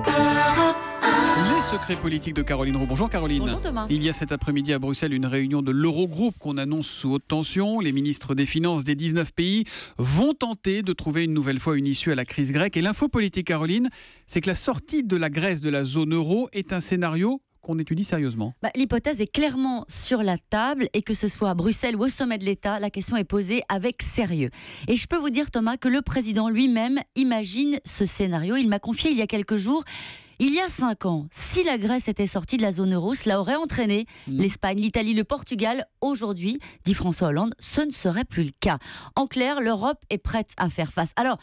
Les secrets politiques de Caroline Roux. Bonjour Caroline. Bonjour Thomas. Il y a cet après-midi à Bruxelles une réunion de l'Eurogroupe qu'on annonce sous haute tension. Les ministres des Finances des 19 pays vont tenter de trouver une nouvelle fois une issue à la crise grecque. Et l'info politique, Caroline, c'est que la sortie de la Grèce de la zone euro est un scénario qu'on étudie sérieusement. L'hypothèse est clairement sur la table et que ce soit à Bruxelles ou au sommet de l'État, la question est posée avec sérieux. Et je peux vous dire Thomas que le président lui-même imagine ce scénario. Il m'a confié il y a quelques jours. Il y a 5 ans, si la Grèce était sortie de la zone euro, cela aurait entraîné l'Espagne, l'Italie, le Portugal. Aujourd'hui, dit François Hollande, ce ne serait plus le cas. En clair, l'Europe est prête à faire face. Alors,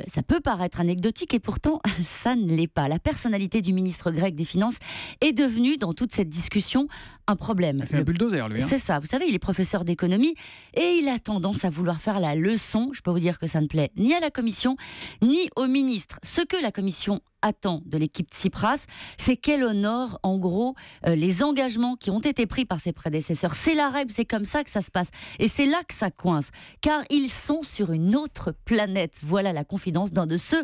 ça peut paraître anecdotique et pourtant, ça ne l'est pas. La personnalité du ministre grec des Finances est devenue, dans toute cette discussion, un problème. C'est un bulldozer, lui. C'est ça. Vous savez, il est professeur d'économie et il a tendance à vouloir faire la leçon. Je peux vous dire que ça ne plaît ni à la Commission, ni au ministre. Ce que la Commission attend de l'équipe Tsipras, c'est qu'elle honore, en gros, les engagements qui ont été pris par ses prédécesseurs. C'est la règle, c'est comme ça que ça se passe. Et c'est là que ça coince. Car ils sont sur une autre planète. Voilà la confidence d'un de ceux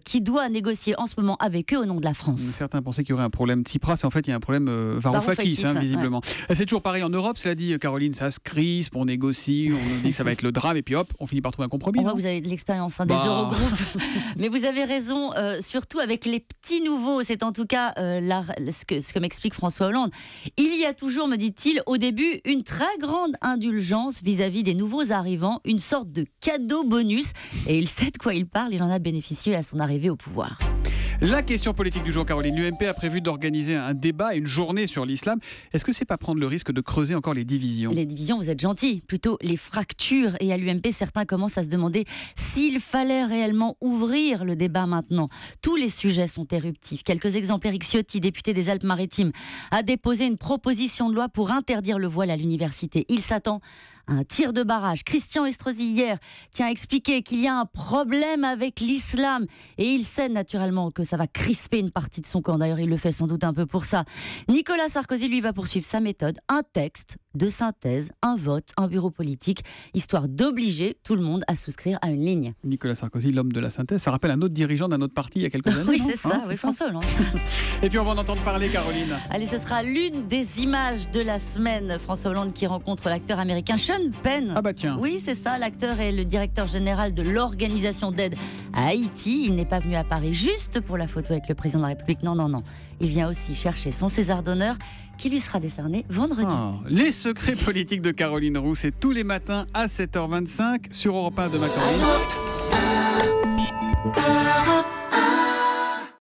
qui doit négocier en ce moment avec eux au nom de la France. Certains pensaient qu'il y aurait un problème Tsipras, et en fait, il y a un problème Varoufakis, visiblement. Ouais. C'est toujours pareil en Europe, cela dit, Caroline, ça se crispe, on négocie, on nous dit que ça va être le drame, et puis hop, on finit par trouver un compromis. Vous avez de l'expérience des Eurogroupes. Mais vous avez raison, surtout avec les petits nouveaux. C'est en tout cas ce que m'explique François Hollande. Il y a toujours, me dit-il, au début, une très grande indulgence vis-à-vis des nouveaux arrivants, une sorte de cadeau bonus. Et il sait de quoi il parle, il en a bénéficié à son arrivée au pouvoir. La question politique du jour, Caroline. L'UMP a prévu d'organiser un débat, une journée sur l'islam. Est-ce que c'est pas prendre le risque de creuser encore les divisions ? Les divisions, vous êtes gentils, plutôt les fractures. Et à l'UMP, certains commencent à se demander s'il fallait réellement ouvrir le débat maintenant. Tous les sujets sont éruptifs. Quelques exemples. Éric Ciotti, député des Alpes-Maritimes, a déposé une proposition de loi pour interdire le voile à l'université. Il s'attend à un tir de barrage. Christian Estrosi hier tient à expliquer qu'il y a un problème avec l'islam et il sait naturellement que ça va crisper une partie de son camp. D'ailleurs, il le fait sans doute un peu pour ça. Nicolas Sarkozy, lui, va poursuivre sa méthode. Un texte de synthèse, un vote, un bureau politique, histoire d'obliger tout le monde à souscrire à une ligne. Nicolas Sarkozy, l'homme de la synthèse, ça rappelle un autre dirigeant d'un autre parti il y a quelques années. Oui, c'est ça, François Hollande. Et puis on va en entendre parler, Caroline. Allez, ce sera l'une des images de la semaine. François Hollande qui rencontre l'acteur américain Sean Penn. Ah bah tiens. Oui, c'est ça, l'acteur est le directeur général de l'organisation d'aide à Haïti. Il n'est pas venu à Paris juste pour la photo avec le président de la République. Non. Il vient aussi chercher son César d'honneur qui lui sera décerné vendredi. Les secrets politiques de Caroline Roux, c'est tous les matins à 7h25 sur Europe 1 de Caroline.